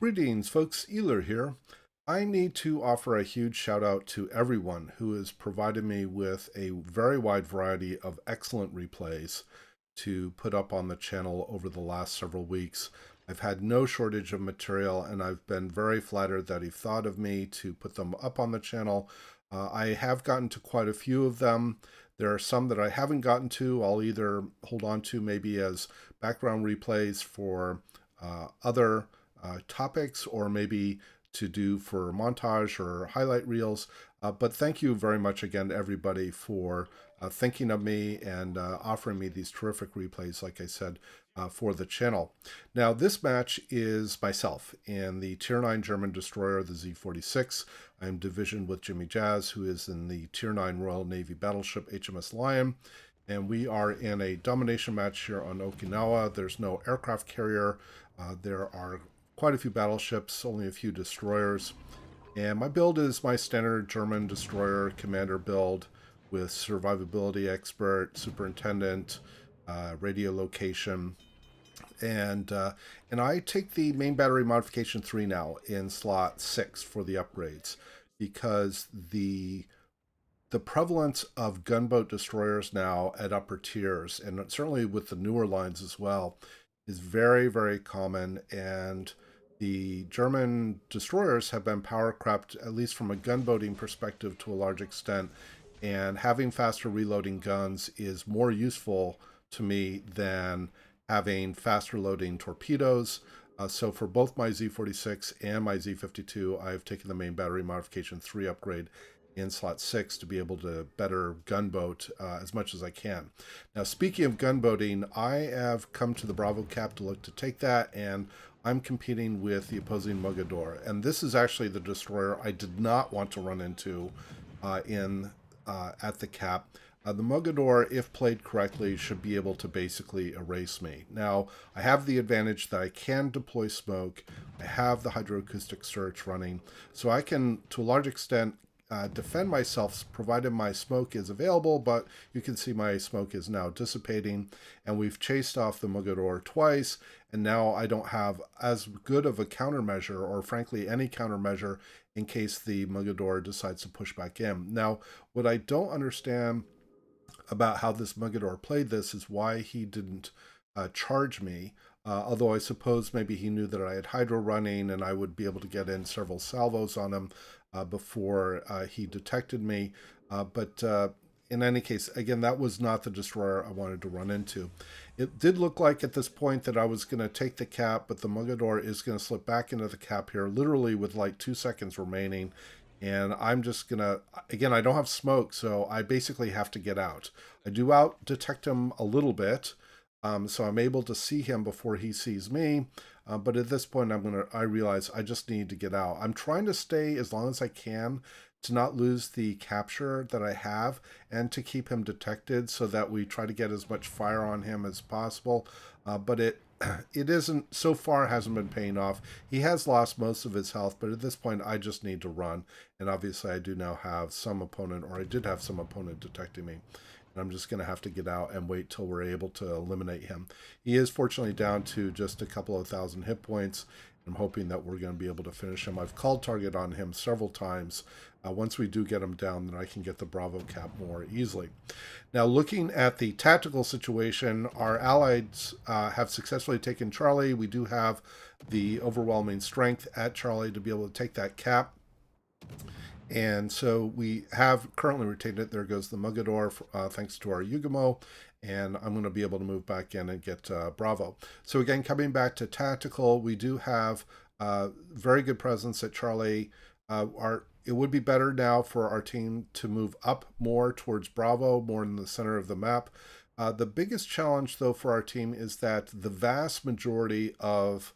Greetings, folks. Iolair here. I need to offer a huge shout out to everyone who has provided me with a very wide variety of excellent replays to put up on the channel over the last several weeks. I've had no shortage of material, and I've been very flattered that you've thought of me to put them up on the channel. I have gotten to quite a few of them. There are some that I haven't gotten to. I'll either hold on to maybe as background replays for other topics, or maybe to do for montage or highlight reels. But thank you very much again to everybody for thinking of me and offering me these terrific replays, like I said, for the channel. Now, this match is myself in the Tier 9 German destroyer, the Z-46. I'm divisioned with Jimmy Jazz, who is in the Tier 9 Royal Navy battleship HMS Lion. And we are in a domination match here on Okinawa. There's no aircraft carrier. There are quite a few battleships, only a few destroyers. And my build is my standard German destroyer commander build with survivability expert, superintendent, radio location. And I take the main battery modification 3 now in slot 6 for the upgrades, because the prevalence of gunboat destroyers now at upper tiers, and certainly with the newer lines as well, is very, very common. And the German destroyers have been power crept, at least from a gunboating perspective, to a large extent. And having faster reloading guns is more useful to me than having faster loading torpedoes. So for both my Z-46 and my Z-52, I've taken the main battery modification 3 upgrade in slot 6 to be able to better gunboat as much as I can. Now, speaking of gunboating, I have come to the Bravo cap to look to take that, and I'm competing with the opposing Mogador. And this is actually the destroyer I did not want to run into at the cap. The Mogador, if played correctly, should be able to basically erase me. Now, I have the advantage that I can deploy smoke. I have the hydroacoustic search running, so I can, to a large extent, defend myself, provided my smoke is available. But you can see my smoke is now dissipating, and we've chased off the Mogador twice, and now I don't have as good of a countermeasure, or frankly any countermeasure, in case the Mogador decides to push back in. Now, what I don't understand about how this Mogador played this is why he didn't charge me. Although I suppose maybe he knew that I had hydro running and I would be able to get in several salvos on him before he detected me. But in any case, again, that was not the destroyer I wanted to run into. It did look like at this point that I was going to take the cap, but the Mogador is going to slip back into the cap here, literally with like 2 seconds remaining. And I'm just going to, again, I don't have smoke, so I basically have to get out. I do out detect him a little bit, so I'm able to see him before he sees me. But at this point, I realize I just need to get out. I'm trying to stay as long as I can to not lose the capture that I have, and to keep him detected so that we try to get as much fire on him as possible. But it isn't, so far hasn't been paying off. He has lost most of his health, but at this point I just need to run. And obviously I do now have some opponent, or I did have some opponent detecting me. And I'm just going to have to get out and wait till we're able to eliminate him. He is fortunately down to just a couple of thousand hit points. I'm hoping that we're going to be able to finish him. I've called target on him several times. Once we do get him down, then I can get the Bravo cap more easily. Now, looking at the tactical situation, our allies have successfully taken Charlie. We do have the overwhelming strength at Charlie to be able to take that cap. And so we have currently retained it. There goes the Mogador, thanks to our Yugamo. And I'm going to be able to move back in and get Bravo. So again, coming back to tactical, we do have very good presence at Charlie. It would be better now for our team to move up more towards Bravo, more in the center of the map. The biggest challenge, though, for our team is that the vast majority of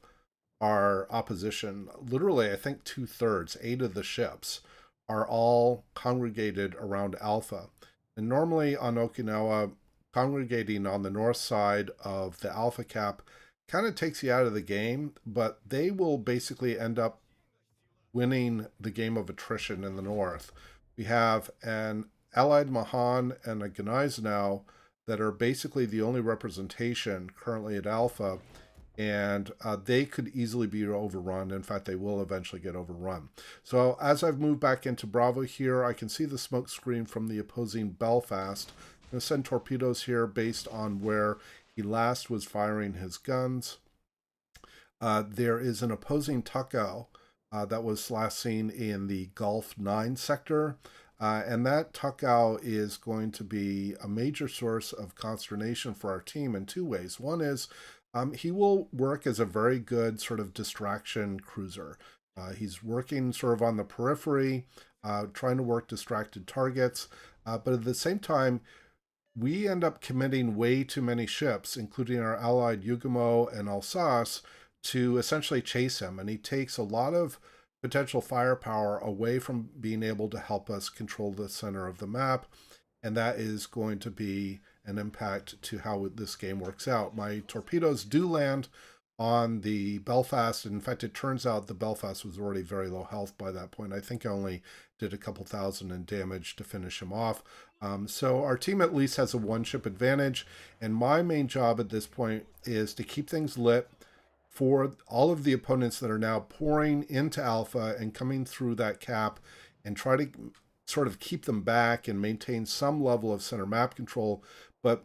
our opposition, literally I think 2/3, 8 of the ships, are all congregated around Alpha. And normally on Okinawa, congregating on the north side of the Alpha cap kind of takes you out of the game, but they will basically end up winning the game of attrition in the north. We have an allied Mahan and a Gneisenau that are basically the only representation currently at Alpha. and they could easily be overrun. In fact, they will eventually get overrun. So as I've moved back into Bravo here, I can see the smoke screen from the opposing Belfast. I'm going to send torpedoes here based on where he last was firing his guns. There is an opposing Tuckow that was last seen in the Gulf 9 sector. And that Tuckow is going to be a major source of consternation for our team in two ways. One is he will work as a very good sort of distraction cruiser. He's working sort of on the periphery, trying to work distracted targets. But at the same time, we end up committing way too many ships, including our allied Yugumo and Alsace, to essentially chase him. And he takes a lot of potential firepower away from being able to help us control the center of the map. And that is going to be an impact to how this game works out. My torpedoes do land on the Belfast. In fact, it turns out the Belfast was already very low health by that point. I think I only did a couple thousand in damage to finish him off. So our team at least has a one ship advantage. And my main job at this point is to keep things lit for all of the opponents that are now pouring into Alpha and coming through that cap, and try to sort of keep them back and maintain some level of center map control. But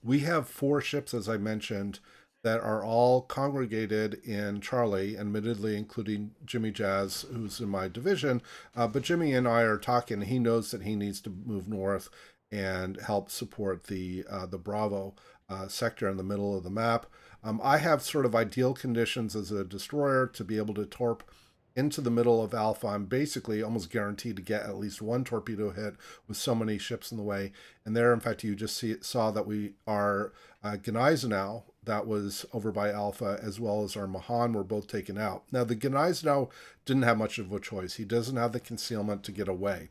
we have four ships, as I mentioned, that are all congregated in Charlie, admittedly including Jimmy Jazz, who's in my division. But Jimmy and I are talking. He knows that he needs to move north and help support the Bravo sector in the middle of the map. I have sort of ideal conditions as a destroyer to be able to torp into the middle of Alpha. I'm basically almost guaranteed to get at least one torpedo hit with so many ships in the way. And there, in fact, you just saw that we are Gneisenau, that was over by Alpha, as well as our Mahan were both taken out. Now, the Gneisenau didn't have much of a choice. He doesn't have the concealment to get away.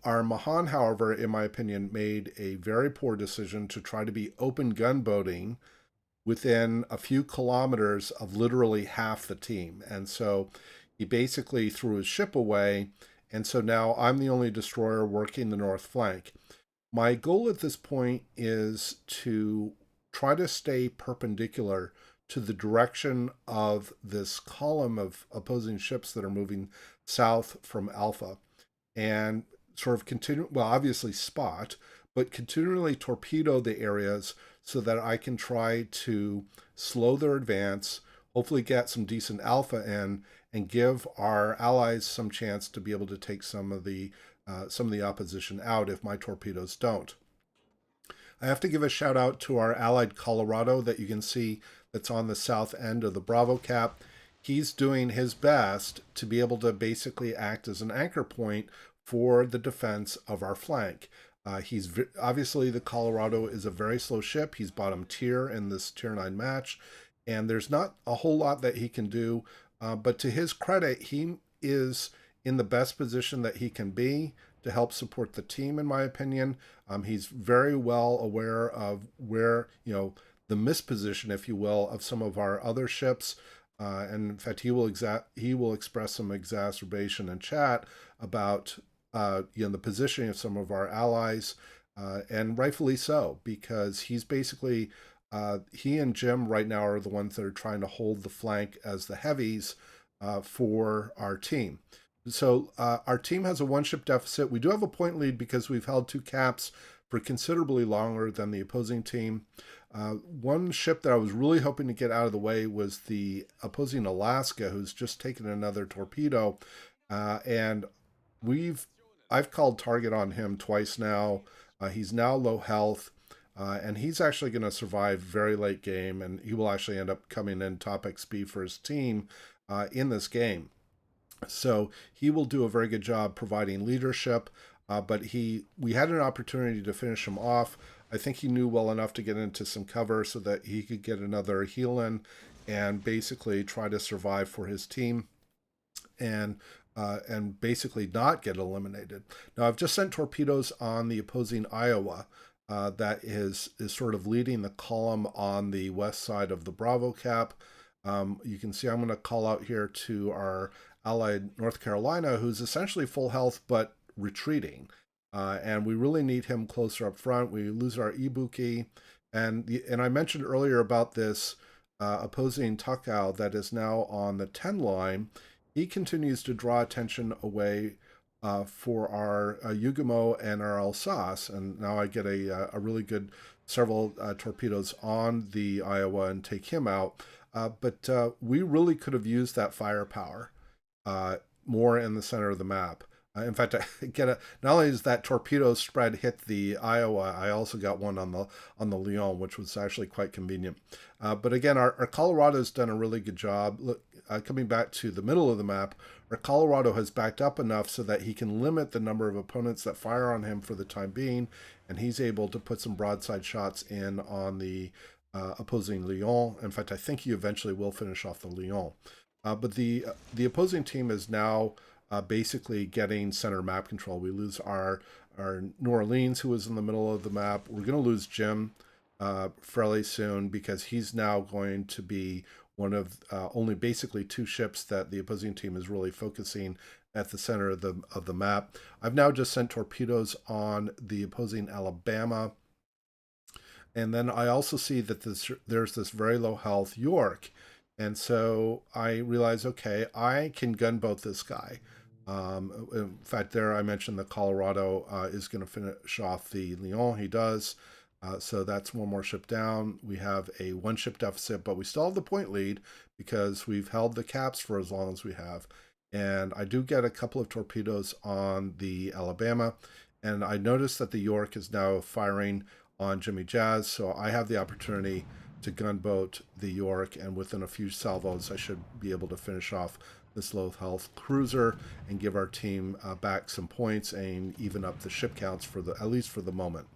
Our Mahan, however, in my opinion, made a very poor decision to try to be open gunboating within a few kilometers of literally half the team. And so he basically threw his ship away. And so now I'm the only destroyer working the north flank. My goal at this point is to try to stay perpendicular to the direction of this column of opposing ships that are moving south from Alpha, and sort of continue, well, obviously spot, but continually torpedo the areas so that I can try to slow their advance, hopefully get some decent alpha in, and give our allies some chance to be able to take some of the opposition out if my torpedoes don't. I have to give a shout out to our allied Colorado that you can see that's on the south end of the Bravo cap. He's doing his best to be able to basically act as an anchor point for the defense of our flank. Obviously, the Colorado is a very slow ship. He's bottom tier in this tier 9 match, and there's not a whole lot that he can do. But to his credit, he is in the best position that he can be to help support the team, in my opinion. He's very well aware of where, the misposition, if you will, of some of our other ships. And in fact, he will express some exacerbation in chat about the positioning of some of our allies, and rightfully so, because he's basically he and Jim right now are the ones that are trying to hold the flank as the heavies for our team. So our team has a one ship deficit. We do have a point lead because we've held two caps for considerably longer than the opposing team. One ship that I was really hoping to get out of the way was the opposing Alaska, who's just taken another torpedo, and I've called target on him twice now. He's now low health, and he's actually going to survive very late game, and he will actually end up coming in top XP for his team in this game. So he will do a very good job providing leadership, but we had an opportunity to finish him off. I think he knew well enough to get into some cover so that he could get another heal in and basically try to survive for his team, and basically not get eliminated. Now, I've just sent torpedoes on the opposing Iowa. That is sort of leading the column on the west side of the Bravo cap. You can see I'm going to call out here to our allied North Carolina, who's essentially full health but retreating. And we really need him closer up front. We lose our Ibuki. And I mentioned earlier about this opposing Takao that is now on the 10 line, he continues to draw attention away for our Yugamo and our Alsace. And now I get a really good several torpedoes on the Iowa and take him out. But we really could have used that firepower more in the center of the map. In fact, I get a, not only does that torpedo spread hit the Iowa, I also got one on the Lyon, which was actually quite convenient. But again, our Colorado's done a really good job. Look, coming back to the middle of the map, our Colorado has backed up enough so that he can limit the number of opponents that fire on him for the time being, and he's able to put some broadside shots in on the opposing Lyon. In fact, I think he eventually will finish off the Lyon. But the opposing team is now basically getting center map control. We lose our New Orleans, who was in the middle of the map. We're going to lose Jim fairly soon because he's now going to be one of only basically 2 ships that the opposing team is really focusing at the center of the map. I've now just sent torpedoes on the opposing Alabama. And then I also see that there's this very low health York. And so I realize, okay, I can gunboat this guy. In fact, there I mentioned that Colorado is going to finish off the Lyon. He does. So that's one more ship down. We have a 1 ship deficit, but we still have the point lead because we've held the caps for as long as we have. And I do get a couple of torpedoes on the Alabama. And I notice that the York is now firing on Jimmy Jazz. So I have the opportunity to gunboat the York. And within a few salvos, I should be able to finish off this low health cruiser and give our team back some points and even up the ship counts for at least for the moment.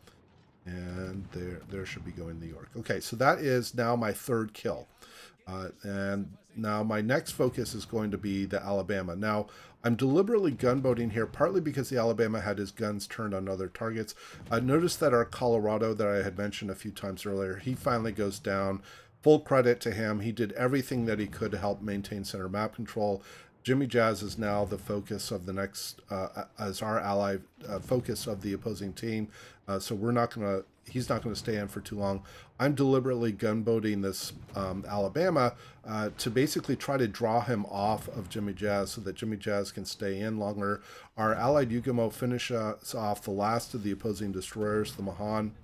And there should be going the York. Okay, so that is now my 3rd kill. And now my next focus is going to be the Alabama. Now, I'm deliberately gunboating here, partly because the Alabama had his guns turned on other targets. Notice that our Colorado that I had mentioned a few times earlier, he finally goes down. Full credit to him. He did everything that he could to help maintain center map control. Jimmy Jazz is now the focus of the next, as our ally, focus of the opposing team. So he's not gonna stay in for too long. I'm deliberately gunboating this Alabama to basically try to draw him off of Jimmy Jazz so that Jimmy Jazz can stay in longer. Our allied Yugamo finishes off the last of the opposing destroyers, the Mahan.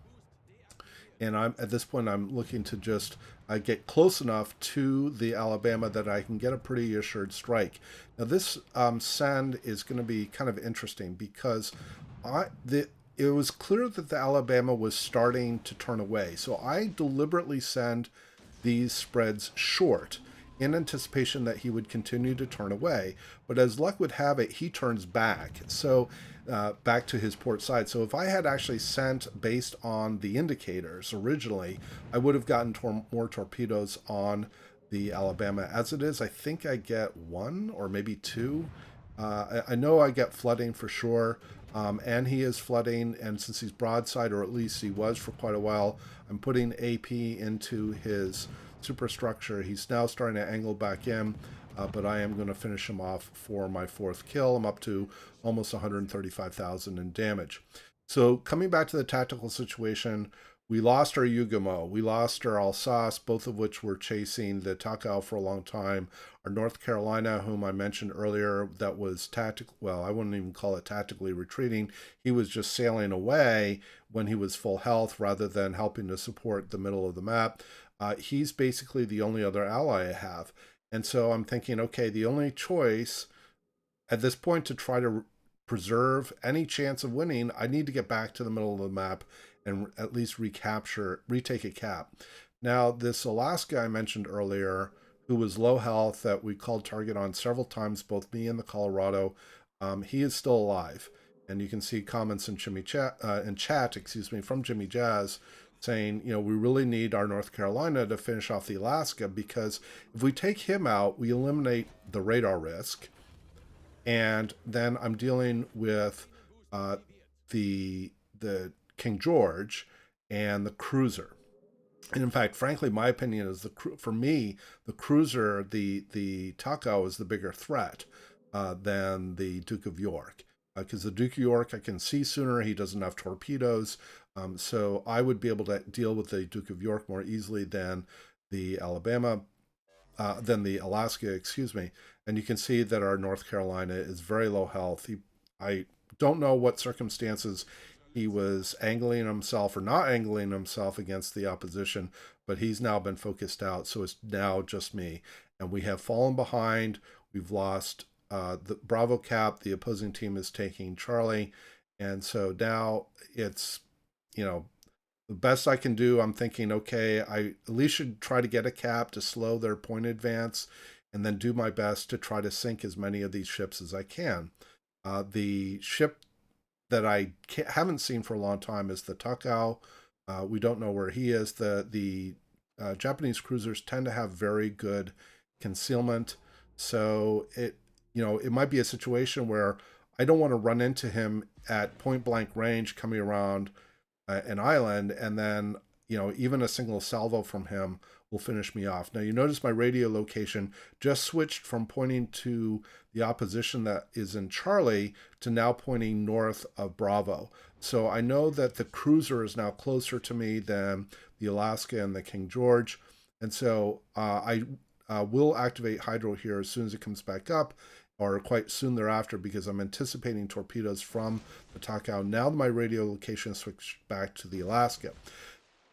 And at this point, I'm looking to just get close enough to the Alabama that I can get a pretty assured strike. Now, this send is going to be kind of interesting because it was clear that the Alabama was starting to turn away. So I deliberately send these spreads short in anticipation that he would continue to turn away. But as luck would have it, he turns back. So back to his port side. So if I had actually sent based on the indicators originally, I would have gotten more torpedoes on the Alabama. As it is, I think I get 1 or maybe 2. I know I get flooding for sure. And he is flooding, and since he's broadside, or at least he was for quite a while, I'm putting AP into his superstructure. He's now starting to angle back in, but I am going to finish him off for my 4th kill. I'm up to almost 135,000 in damage. So coming back to the tactical situation, we lost our Yugamo, we lost our Alsace, both of which were chasing the Takao for a long time. Our North Carolina, whom I mentioned earlier, that was well, I wouldn't even call it tactically retreating. He was just sailing away when he was full health rather than helping to support the middle of the map. He's basically the only other ally I have. And so I'm thinking, okay, the only choice at this point to try to preserve any chance of winning, I need to get back to the middle of the map and at least retake a cap. Now, this Alaska I mentioned earlier, who was low health that we called target on several times, both me and the Colorado, he is still alive. And you can see comments in chat, from Jimmy Jazz saying, we really need our North Carolina to finish off the Alaska because if we take him out, we eliminate the radar risk. And then I'm dealing with the King George and the cruiser. And in fact, frankly, my opinion is for me, the cruiser, the Takao, is the bigger threat than the Duke of York. Because the Duke of York I can see sooner. He doesn't have torpedoes. So I would be able to deal with the Duke of York more easily than the Alaska, excuse me. And you can see that our North Carolina is very low health. I don't know what circumstances he was angling himself or not angling himself against the opposition, but he's now been focused out. So it's now just me. And we have fallen behind. We've lost the Bravo cap. The opposing team is taking Charlie. And so now it's, the best I can do. I'm thinking, okay, I at least should try to get a cap to slow their point advance and then do my best to try to sink as many of these ships as I can. The ship that I haven't seen for a long time is the Takao. We don't know where he is. The Japanese cruisers tend to have very good concealment. So it might be a situation where I don't want to run into him at point blank range coming around an island, and then even a single salvo from him will finish me off. Now you notice my radio location just switched from pointing to the opposition that is in Charlie to now pointing north of Bravo. So I know that the cruiser is now closer to me than the Alaska and the King George, and so I will activate Hydro here as soon as it comes back up, or quite soon thereafter, because I'm anticipating torpedoes from the Takao. Now my radio location switched back to the Alaska.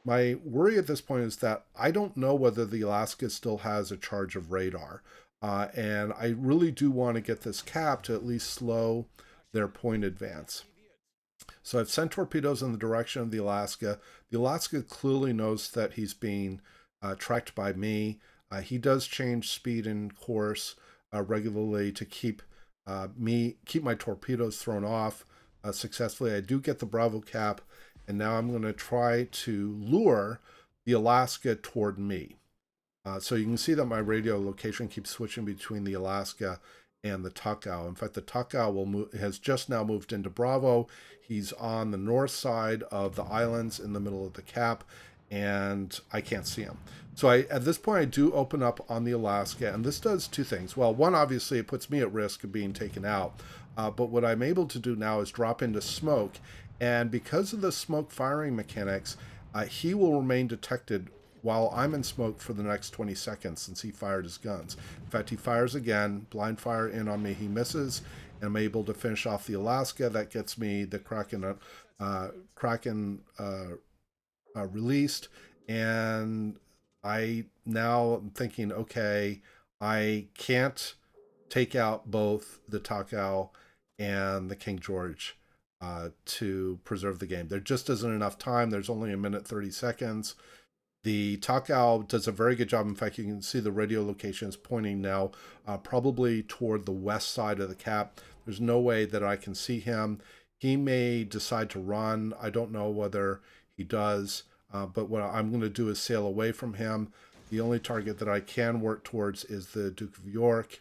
My worry at this point is that I don't know whether the Alaska still has a charge of radar. And I really do want to get this cap to at least slow their point advance. So I've sent torpedoes in the direction of the Alaska. The Alaska clearly knows that he's being tracked by me. He does change speed and course regularly to keep my torpedoes thrown off successfully. I do get the Bravo cap, and now I'm going to try to lure the Alaska toward me. So you can see that my radio location keeps switching between the Alaska and the Takao. In fact, the Takao has just now moved into Bravo. He's on the north side of the islands in the middle of the cap, and I can't see him. So at this point, I do open up on the Alaska, and this does two things. Well, one, obviously, it puts me at risk of being taken out. But what I'm able to do now is drop into smoke, and because of the smoke firing mechanics, he will remain detected while I'm in smoke for the next 20 seconds since he fired his guns. In fact, he fires again, blind fire in on me, he misses, and I'm able to finish off the Alaska. That gets me the Kraken released, and I now am thinking, okay, I can't take out both the Takao and the King George to preserve the game. There just isn't enough time. There's only 1:30 seconds. The Takao does a very good job. In fact, you can see the radio location is pointing now probably toward the west side of the cap. There's no way that I can see him. He may decide to run. I don't know whether he does, but what I'm going to do is sail away from him. The only target that I can work towards is the Duke of York.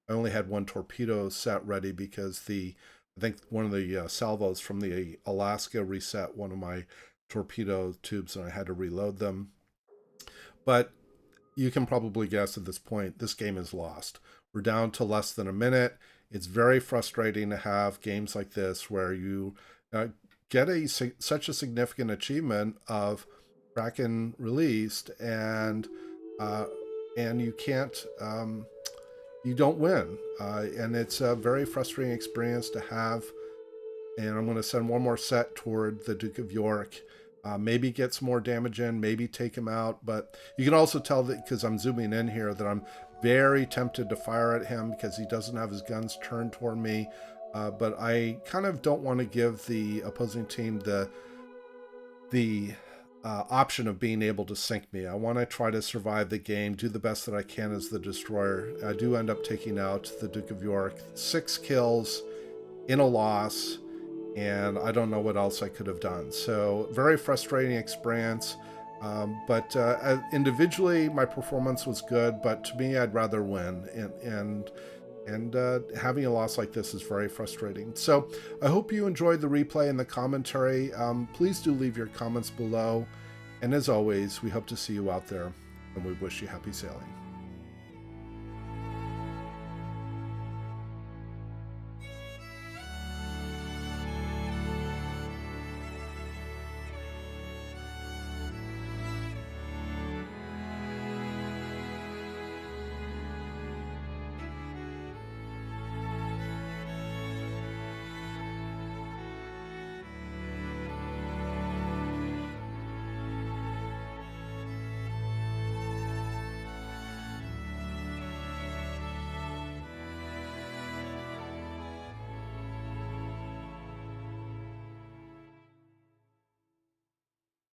I only had one torpedo set ready because I think one of the salvos from the Alaska reset one of my torpedo tubes, and I had to reload them. But you can probably guess at this point, this game is lost. We're down to less than a minute. It's very frustrating to have games like this where you get such a significant achievement of Kraken released, and you can't, you don't win. And it's a very frustrating experience to have. And I'm going to send one more set toward the Duke of York. Maybe get some more damage in, maybe take him out. But you can also tell that, because I'm zooming in here, that I'm very tempted to fire at him because he doesn't have his guns turned toward me. But I kind of don't want to give the opposing team the option of being able to sink me. I want to try to survive the game, do the best that I can as the destroyer. I do end up taking out the Duke of York. 6 kills in a loss, and I don't know what else I could have done. So very frustrating experience. But individually, my performance was good, but to me, I'd rather win. And having a loss like this is very frustrating. So I hope you enjoyed the replay and the commentary. Please do leave your comments below. And as always, we hope to see you out there, and we wish you happy sailing.